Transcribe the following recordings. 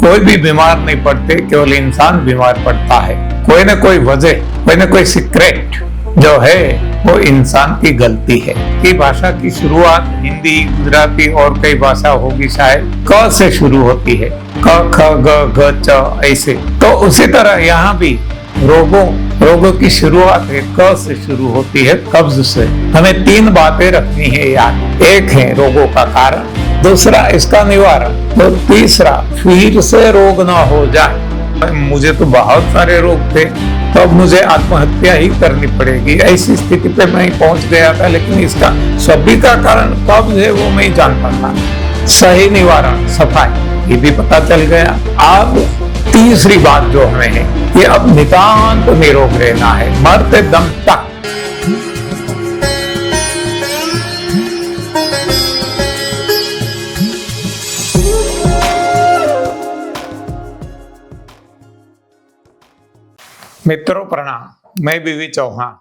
कोई भी बीमार नहीं पड़ते, केवल इंसान बीमार पड़ता है। कोई ना कोई वजह, कोई ना कोई सीक्रेट जो है वो इंसान की गलती है। कि भाषा की शुरुआत हिंदी, गुजराती और कई भाषा होगी शायद क से शुरू होती है, क ख ग घ च ऐसे। तो उसी तरह यहाँ भी रोगों की शुरुआत है क से शुरू होती है, कब्ज से। हमें तीन बातें रखनी है याद। एक है रोगों का कारण, दूसरा इसका निवारण, तो तीसरा फिर से रोग ना हो जाए। मुझे तो बहुत सारे रोग थे, तो अब मुझे आत्महत्या ही करनी पड़ेगी, ऐसी स्थिति पे मैं पहुंच गया था। लेकिन इसका सभी का कारण कब्ज है वो मैं जानता था। सही निवारण, सफाई, ये भी पता चल गया। अब तीसरी बात जो हमें है कि अब नितांत निरोग रहना है, मरते दम तक। मित्रों प्रणाम, मैं बीवी चौहान।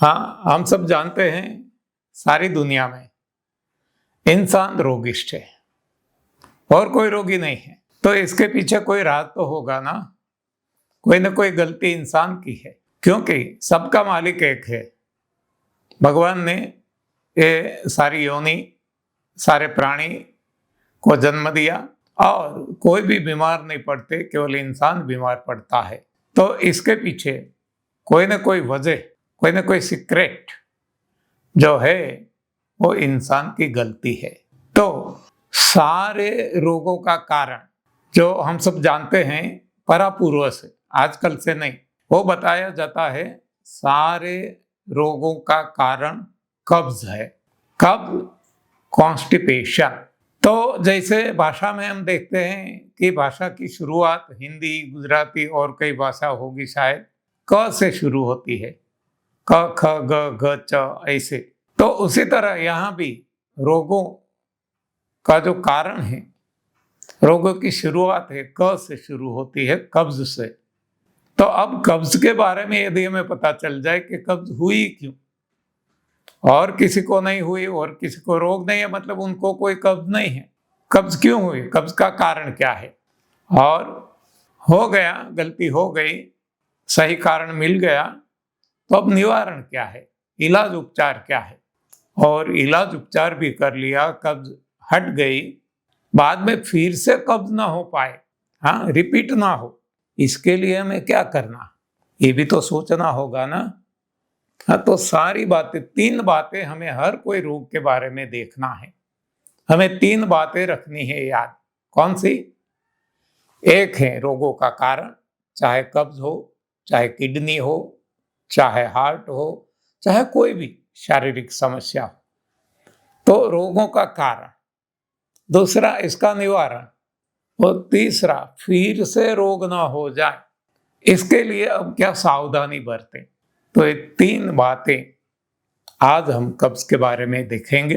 हाँ, हम सब जानते हैं सारी दुनिया में इंसान रोगिष्ट है और कोई रोगी नहीं है। तो इसके पीछे कोई राज तो होगा ना, कोई ना कोई गलती इंसान की है, क्योंकि सबका मालिक एक है। भगवान ने ये सारी योनि, सारे प्राणी को जन्म दिया और कोई भी बीमार नहीं पड़ते, केवल इंसान बीमार पड़ता है। तो इसके पीछे कोई ना कोई वजह, कोई ना कोई सीक्रेट जो है वो इंसान की गलती है। तो सारे रोगों का कारण जो हम सब जानते हैं परापूर्व से, आजकल से नहीं, वो बताया जाता है। सारे रोगों का कारण कब्ज है। कब्ज, कॉन्स्टिपेशन। तो जैसे भाषा में हम देखते हैं कि भाषा की शुरुआत हिंदी, गुजराती और कई भाषा होगी शायद क से शुरू होती है, क ख ग घ च ऐसे। तो उसी तरह यहाँ भी रोगों का जो कारण है, रोगों की शुरुआत है क से शुरू होती है, कब्ज से। तो अब कब्ज के बारे में यदि हमें पता चल जाए कि कब्ज हुई क्यों, और किसी को नहीं हुई और किसी को रोग नहीं है, मतलब उनको कोई कब्ज नहीं है। कब्ज क्यों हुई, कब्ज का कारण क्या है, और हो गया, गलती हो गई, सही कारण मिल गया, तो अब निवारण क्या है, इलाज उपचार क्या है। और इलाज उपचार भी कर लिया, कब्ज हट गई, बाद में फिर से कब्ज ना हो पाए, हाँ, रिपीट ना हो, इसके लिए हमें क्या करना, ये भी तो सोचना होगा ना। हाँ, तो सारी बातें, तीन बातें हमें हर कोई रोग के बारे में देखना है। हमें तीन बातें रखनी है याद। कौन सी? एक है रोगों का कारण, चाहे कब्ज हो, चाहे किडनी हो, चाहे हार्ट हो, चाहे कोई भी शारीरिक समस्या हो, तो रोगों का कारण। दूसरा इसका निवारण, और तीसरा फिर से रोग ना हो जाए, इसके लिए अब क्या सावधानी बरतें। तो ये तीन बातें आज हम कब्ज के बारे में देखेंगे।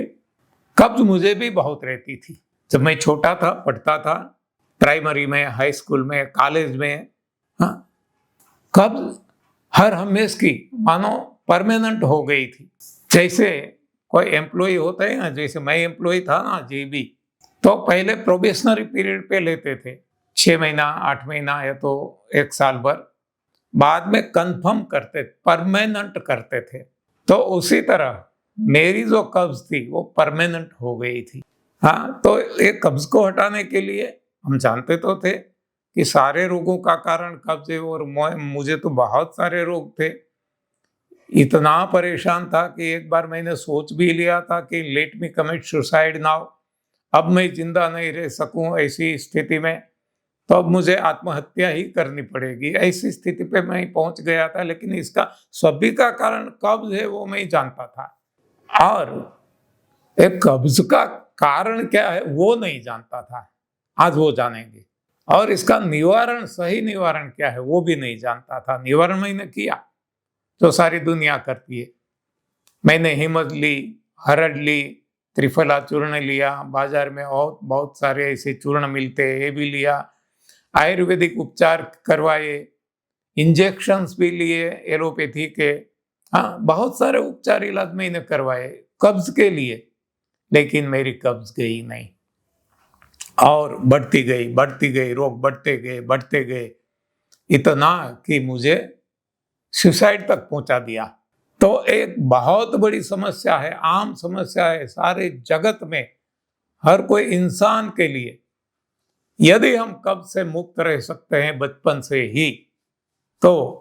कब्ज मुझे भी बहुत रहती थी जब मैं छोटा था, पढ़ता था, प्राइमरी में, हाई स्कूल में, कॉलेज में। हाँ, कब्ज हर हमेश की मानो परमानेंट हो गई थी। जैसे कोई एम्प्लॉय होता है ना, जैसे मैं एम्प्लॉय था ना जीबी, तो पहले प्रोबेशनरी पीरियड पे लेते थे, 6 महीना, 8 महीना या तो 1 साल भर, बाद में कंफर्म करते, परमानेंट करते थे। तो उसी तरह मेरी जो कब्ज थी वो परमानेंट हो गई थी। हाँ, तो ये कब्ज को हटाने के लिए हम जानते तो थे कि सारे रोगों का कारण कब्ज है, और मुझे तो बहुत सारे रोग थे। इतना परेशान था कि एक बार मैंने सोच भी लिया था कि let me commit suicide now, अब मैं जिंदा नहीं रह सकूं ऐसी स्थिति में, तो अब मुझे आत्महत्या ही करनी पड़ेगी, ऐसी स्थिति पे मैं पहुंच गया था। लेकिन इसका सभी का कारण कब्ज है वो मैं जानता था, और एक कब्ज का कारण क्या है वो नहीं जानता था। आज वो जानेंगे। और इसका निवारण, सही निवारण क्या है वो भी नहीं जानता था। निवारण मैंने किया जो सारी दुनिया करती है। मैंने हिमज ली, हरड़ ली, त्रिफला चूर्ण लिया, बाजार में बहुत सारे ऐसे चूर्ण मिलते हैं, ये भी लिया, आयुर्वेदिक उपचार करवाए, इंजेक्शंस भी लिए एलोपैथी के। हाँ, बहुत सारे उपचार, इलाज मैंने करवाए कब्ज के लिए, लेकिन मेरी कब्ज गई नहीं। और बढ़ती गई, रोग बढ़ते गए, इतना कि मुझे सुसाइड तक पहुंचा दिया। तो एक बहुत बड़ी समस्या है, आम समस्या है सारे जगत में, हर कोई इंसान के लिए। यदि हम कब्ज से मुक्त रह सकते हैं बचपन से ही, तो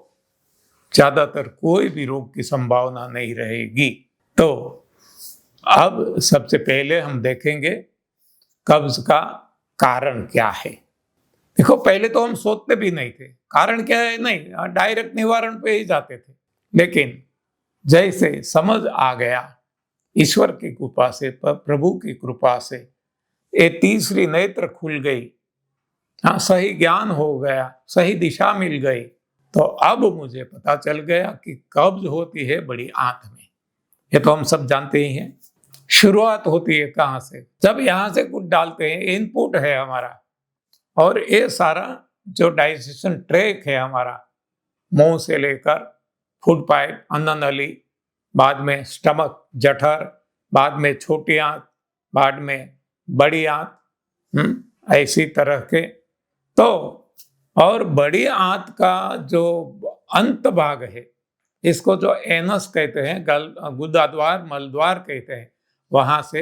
ज्यादातर कोई भी रोग की संभावना नहीं रहेगी। तो अब सबसे पहले हम देखेंगे कब्ज का कारण क्या है। देखो, पहले तो हम सोचते भी नहीं थे कारण क्या है, नहीं, डायरेक्ट निवारण पे ही जाते थे। लेकिन जैसे समझ आ गया ईश्वर की कृपा से, प्रभु की कृपा से, ये तीसरी नेत्र खुल गई, हाँ, सही ज्ञान हो गया, सही दिशा मिल गई, तो अब मुझे पता चल गया कि कब्ज होती है बड़ी आंत में। ये तो हम सब जानते ही हैं। शुरुआत होती है कहाँ से? जब यहाँ से कुछ डालते हैं, इनपुट है हमारा, और ये सारा जो डाइजेशन ट्रैक है हमारा, मुंह से लेकर फूड पाइप, अन्न नली, बाद में स्टमक, जठर, बाद में छोटी आंत, बाद में बड़ी आंत, ऐसी तरह के। तो और बड़ी आंत का जो अंत भाग है, इसको जो एनस कहते हैं, गुदाद्वार, मलद्वार कहते हैं, वहां से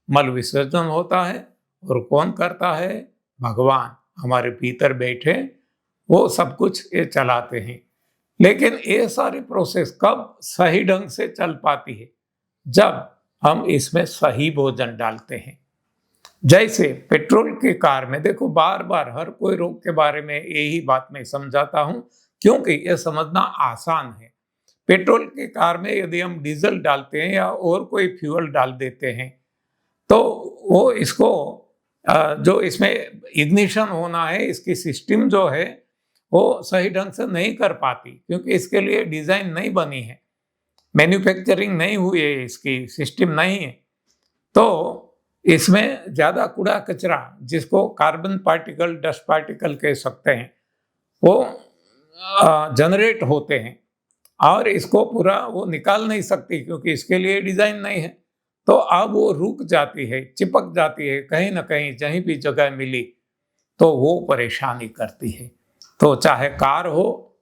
मल विसर्जन होता है। और कौन करता है? भगवान हमारे भीतर बैठे, वो सब कुछ ये चलाते हैं। लेकिन ये सारी प्रोसेस कब सही ढंग से चल पाती है? जब हम इसमें सही भोजन डालते हैं। जैसे पेट्रोल की कार में, देखो बार बार हर कोई रोग के बारे में यही बात मैं समझाता हूं, क्योंकि यह समझना आसान है। पेट्रोल की कार में यदि हम डीजल डालते हैं या और कोई फ्यूल डाल देते हैं, तो वो इसको जो इसमें इग्निशन होना है, इसकी सिस्टम जो है वो सही ढंग से नहीं कर पाती, क्योंकि इसके लिए डिजाइन नहीं बनी है, मैन्युफैक्चरिंग नहीं हुई है, इसकी सिस्टम नहीं है। तो इसमें ज्यादा कूड़ा कचरा, जिसको कार्बन पार्टिकल, डस्ट पार्टिकल कह सकते हैं, वो जनरेट होते हैं, और इसको पूरा वो निकाल नहीं सकती, क्योंकि इसके लिए डिजाइन नहीं है। तो अब वो रुक जाती है, चिपक जाती है कहीं ना कहीं, जहीं भी जगह मिली तो वो परेशानी करती है। तो चाहे कार हो,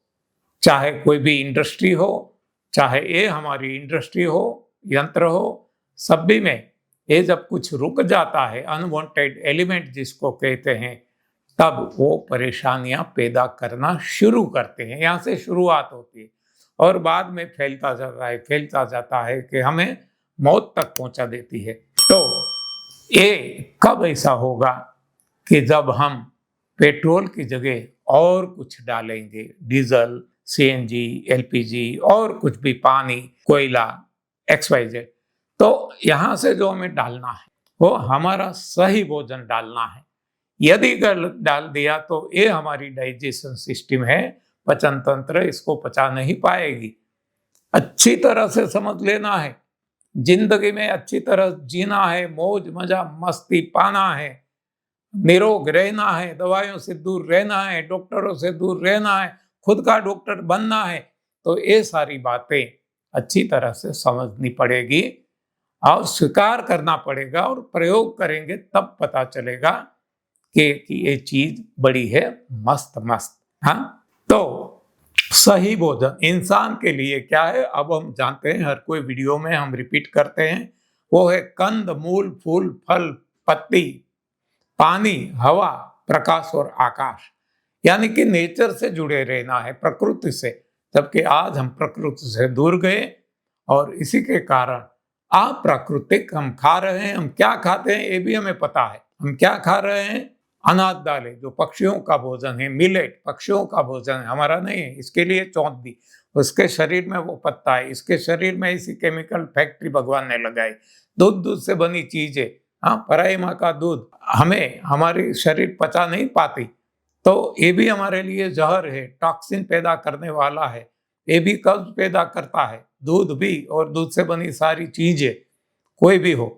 चाहे कोई भी इंडस्ट्री हो, चाहे ये हमारी इंडस्ट्री हो, यंत्र हो, सभी में ये जब कुछ रुक जाता है, अनवांटेड एलिमेंट जिसको कहते हैं, तब वो परेशानियां पैदा करना शुरू करते हैं। यहाँ से शुरुआत होती है और बाद में फैलता जाता है कि हमें मौत तक पहुंचा देती है। तो ये कब ऐसा होगा? कि जब हम पेट्रोल की जगह और कुछ डालेंगे, डीजल, सीएनजी, एलपीजी और कुछ भी, पानी, कोयला, XYZ। तो यहाँ से जो हमें डालना है वो हमारा सही भोजन डालना है। यदि गलत डाल दिया तो ये हमारी डाइजेशन सिस्टम है, पचन तंत्र, इसको पचा नहीं पाएगी। अच्छी तरह से समझ लेना है, जिंदगी में अच्छी तरह जीना है, मौज मजा मस्ती पाना है, निरोग रहना है, दवाइयों से दूर रहना है, डॉक्टरों से दूर रहना है, खुद का डॉक्टर बनना है। तो ये सारी बातें अच्छी तरह से समझनी पड़ेगी और स्वीकार करना पड़ेगा, और प्रयोग करेंगे तब पता चलेगा कि ये चीज बड़ी है मस्त मस्त। हाँ, तो सही भोजन इंसान के लिए क्या है, अब हम जानते हैं, हर कोई वीडियो में हम रिपीट करते हैं। वो है कंद, मूल, फूल, फल, पत्ती, पानी, हवा, प्रकाश और आकाश। यानी कि नेचर से जुड़े रहना है, प्रकृति से। जबकि आज हम प्रकृति से दूर गए, और इसी के कारण अप्राकृतिक हम खा रहे हैं। हम क्या खाते हैं ये भी हमें पता है। हम क्या खा रहे हैं? अनाज दालें, जो पक्षियों का भोजन है, मिलेट पक्षियों का भोजन है, हमारा नहीं है। इसके लिए चौंध दी, उसके शरीर में वो पत्ता है, इसके शरीर में इसी केमिकल फैक्ट्री भगवान ने लगाई। दूध से बनी चीजें, हाँ, पराई माँ का दूध हमें, हमारी शरीर पचा नहीं पाती, तो ये भी हमारे लिए जहर है, टॉक्सिन पैदा करने वाला है, ये भी कब्ज पैदा करता है। दूध भी, और दूध से बनी सारी चीजें, कोई भी हो,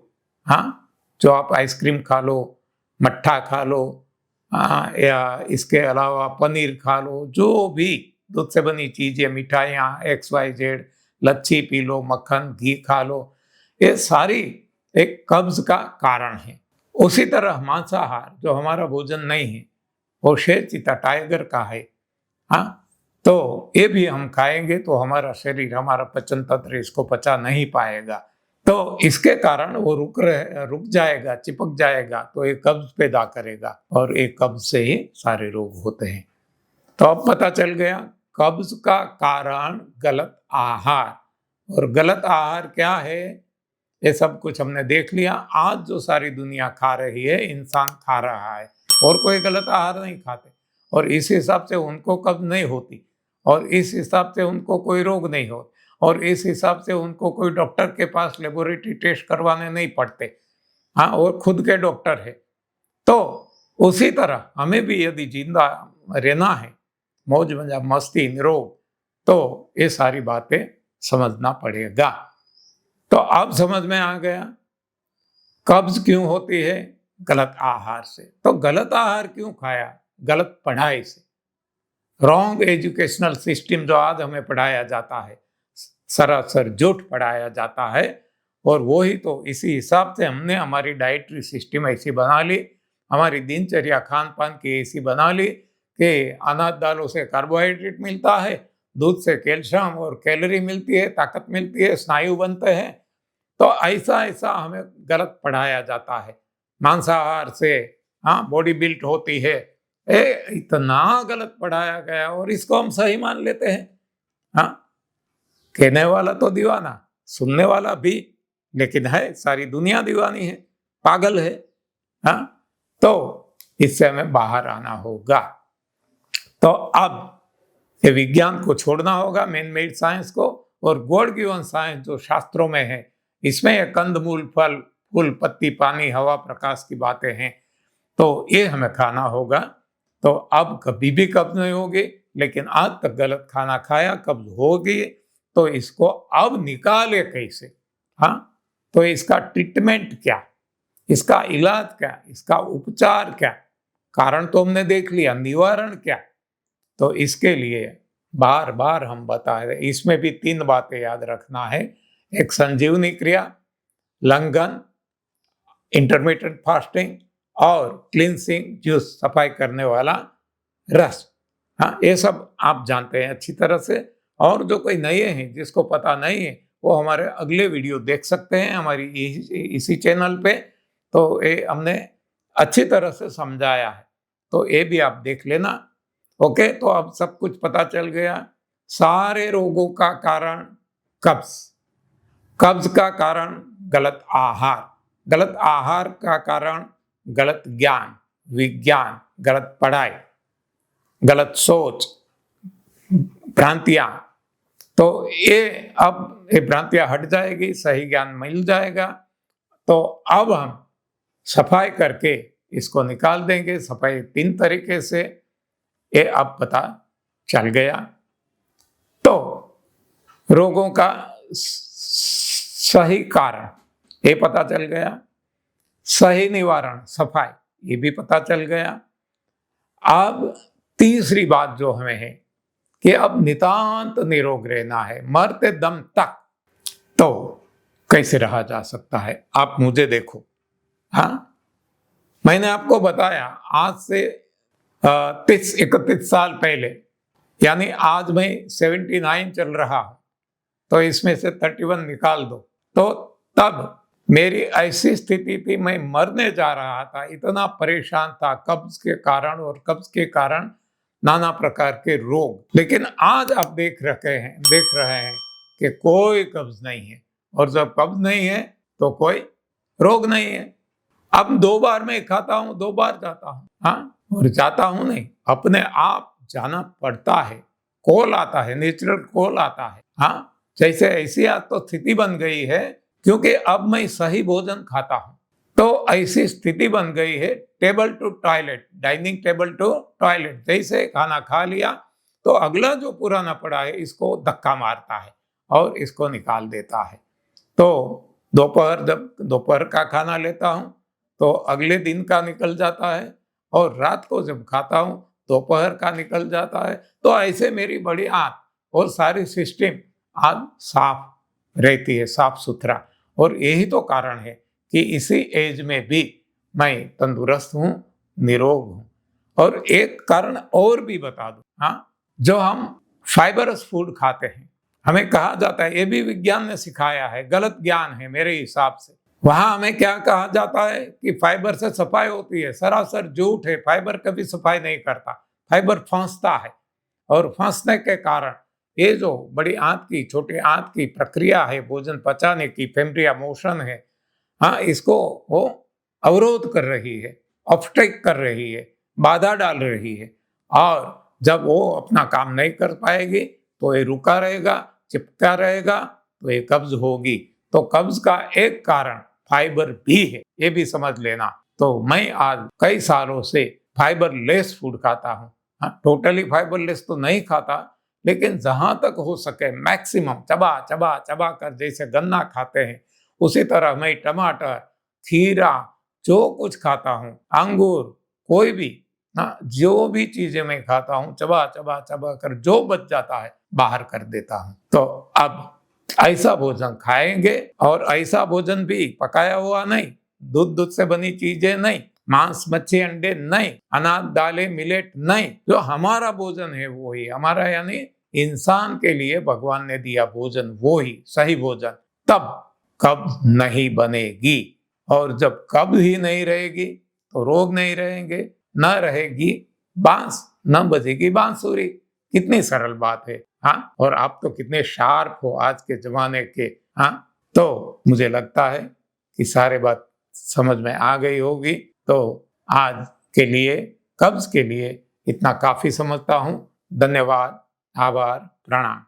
हाँ, जो आप आइसक्रीम खा लो, मट्ठा खा लो, या इसके अलावा पनीर खा लो, जो भी दूध से बनी चीजें, मिठाइयाँ, XYZ, लच्छी पी लो, मक्खन, घी खा लो, ये सारी एक कब्ज का कारण है। उसी तरह मांसाहार जो हमारा भोजन नहीं है, वो शेर चीता टाइगर का है, हाँ, तो ये भी हम खाएंगे तो हमारा शरीर, हमारा पाचन तंत्र इसको पचा नहीं पाएगा, तो इसके कारण वो रुक जाएगा, चिपक जाएगा, तो ये कब्ज पैदा करेगा और एक कब्ज से ही सारे रोग होते हैं। तो अब पता चल गया कब्ज का कारण गलत आहार, और गलत आहार क्या है ये सब कुछ हमने देख लिया। आज जो सारी दुनिया खा रही है, इंसान खा रहा है, और कोई गलत आहार नहीं खाते, और इस हिसाब से उनको कब्ज नहीं होती, और इस हिसाब से उनको कोई रोग नहीं हो, और इस हिसाब से उनको कोई डॉक्टर के पास लेबोरेटरी टेस्ट करवाने नहीं पड़ते, हाँ, और खुद के डॉक्टर है। तो उसी तरह हमें भी यदि जिंदा रहना है, मौज मस्ती निरोग, तो ये सारी बातें समझना पड़ेगा। तो अब समझ में आ गया कब्ज क्यों होती है, गलत आहार से। तो गलत आहार क्यों खाया, गलत पढ़ाई से, रॉन्ग एजुकेशनल सिस्टम जो आज हमें पढ़ाया जाता है, सरासर झूठ पढ़ाया जाता है, और वो ही तो इसी हिसाब से हमने हमारी डाइटरी सिस्टम ऐसी बना ली, हमारी दिनचर्या खान पान की ऐसी बना ली कि अनाज दालों से कार्बोहाइड्रेट मिलता है, दूध से कैल्शियम और कैलोरी मिलती है, ताकत मिलती है, स्नायु बनते हैं। तो ऐसा ऐसा हमें गलत पढ़ाया जाता है। मांसाहार से हाँ बॉडी बिल्ड होती है, इतना गलत पढ़ाया गया, और इसको हम सही मान लेते हैं। हाँ, कहने वाला तो दीवाना, सुनने वाला भी, लेकिन है सारी दुनिया दीवानी है, पागल है। हाँ, तो इससे हमें बाहर आना होगा। तो अब ये विज्ञान को छोड़ना होगा, मैन मेड साइंस को, और गॉड गिवन साइंस जो शास्त्रों में है, इसमें ये कंदमूल, फल, फूल, पत्ती, पानी, हवा, प्रकाश की बातें हैं, तो ये हमें खाना होगा। तो अब कभी भी कब्ज नहीं होगी, लेकिन आज तक गलत खाना खाया, कब्ज होगी, तो इसको अब निकाले कैसे। हाँ, तो इसका ट्रीटमेंट क्या, इसका इलाज क्या, इसका उपचार क्या, कारण तो हमने देख लिया, निवारण क्या। तो इसके लिए बार बार हम बता रहे, इसमें भी 3 बातें याद रखना है। एक संजीवनी क्रिया, लंघन, इंटरमीडिएट फास्टिंग, और क्लींसिंग जूस, सफाई करने वाला रस। हाँ, ये सब आप जानते हैं अच्छी तरह से, और जो कोई नए हैं जिसको पता नहीं है, वो हमारे अगले वीडियो देख सकते हैं हमारी इसी चैनल पे। तो ये हमने अच्छी तरह से समझाया है, तो ये भी आप देख लेना। ओके, तो अब सब कुछ पता चल गया। सारे रोगों का कारण कब्ज, कब्ज का कारण गलत आहार, गलत आहार का कारण गलत ज्ञान, विज्ञान, गलत पढ़ाई, गलत सोच, भ्रांतियां। तो अब ये भ्रांतियां हट जाएगी, सही ज्ञान मिल जाएगा। तो अब हम सफाई करके इसको निकाल देंगे। सफाई 3 तरीके से, ये अब पता चल गया। तो रोगों का सही कारण ये पता चल गया, सही निवारण सफाई ये भी पता चल गया। अब तीसरी बात जो हमें है कि अब नितांत निरोग रहना है, मरते दम तक। तो कैसे रहा जा सकता है, आप मुझे देखो। हाँ, मैंने आपको बताया आज से 30-31 साल पहले, यानी आज मैं 79 चल रहा हूं, तो इसमें से 31 निकाल दो, तो तब मेरी ऐसी स्थिति थी, मैं मरने जा रहा था, इतना परेशान था कब्ज के कारण, और कब्ज के कारण नाना प्रकार के रोग। लेकिन आज आप देख रहे हैं कि कोई कब्ज नहीं है, और जब कब्ज नहीं है तो कोई रोग नहीं है। अब 2 बार मैं खाता हूं, 2 बार जाता हूं, हाँ, और जाता हूं नहीं, अपने आप जाना पड़ता है, कॉल आता है, नेचुरल कॉल आता है। हाँ, जैसे ऐसी आज तो स्थिति बन गई है, क्योंकि अब मैं सही भोजन खाता हूं, तो ऐसी स्थिति बन गई है, table to toilet, dining table to toilet, जैसे खाना खा लिया तो अगला जो पुराना पड़ा है इसको धक्का मारता है और इसको निकाल देता है। तो जब दोपहर का खाना लेता हूं तो अगले दिन का निकल जाता है, और रात को जब खाता हूं दोपहर का निकल जाता है। तो ऐसे मेरी बड़ी आंत और सारी सिस्टम आज साफ रहती है, साफ सुथरा। और यही तो कारण है कि इसी एज में भी मैं तंदुरुस्त हूँ, निरोग हूँ। और एक कारण और भी बता दूं, हाँ, जो हम फाइबरस फूड खाते हैं, हमें कहा जाता है, ये भी विज्ञान ने सिखाया है, गलत ज्ञान है मेरे हिसाब से। वहां हमें क्या कहा जाता है कि फाइबर से सफाई होती है, सरासर झूठ है। फाइबर कभी सफाई नहीं करता, फाइबर फंसता है, और फंसने के कारण ये जो बड़ी आंत की, छोटी आंत की प्रक्रिया है भोजन पचाने की, फेम्ब्रिया मोशन है, हाँ, इसको वो अवरोध कर रही है, ऑब्स्ट्रक्ट कर रही है, बाधा डाल रही है। और जब वो अपना काम नहीं कर पाएगी तो ये रुका रहेगा, चिपका रहेगा, तो ये कब्ज होगी। तो कब्ज का एक कारण फाइबर भी है, ये भी समझ लेना। तो मैं आज कई सालों से फाइबर लेस फूड खाता हूँ। हाँ, टोटली फाइबर लेस तो नहीं खाता, लेकिन जहां तक हो सके मैक्सिमम चबा चबा चबा कर, जैसे गन्ना खाते हैं उसी तरह मैं टमाटर, खीरा, जो कुछ खाता हूँ, अंगूर, कोई भी, हाँ, जो भी चीजें मैं खाता हूँ, चबा चबा चबा कर जो बच जाता है बाहर कर देता हूँ। तो अब ऐसा भोजन खाएंगे, और ऐसा भोजन भी पकाया हुआ नहीं, दूध से बनी चीजें नहीं, मांस मच्छी अंडे नहीं, अनाज दालें मिलेट नहीं। जो हमारा भोजन है वो ही हमारा, यानी इंसान के लिए भगवान ने दिया भोजन, वो ही सही भोजन। तब कब्ज नहीं बनेगी, और जब कब्ज ही नहीं रहेगी तो रोग नहीं रहेंगे, न रहेगी बांस, न बजेगी बांसुरी। कितनी सरल बात है, हाँ। और आप तो कितने शार्प हो आज के जमाने के, हाँ। तो मुझे लगता है कि सारे बात समझ में आ गई होगी। तो आज के लिए, कब्ज के लिए इतना काफी समझता हूँ। धन्यवाद, आभार, प्रणाम।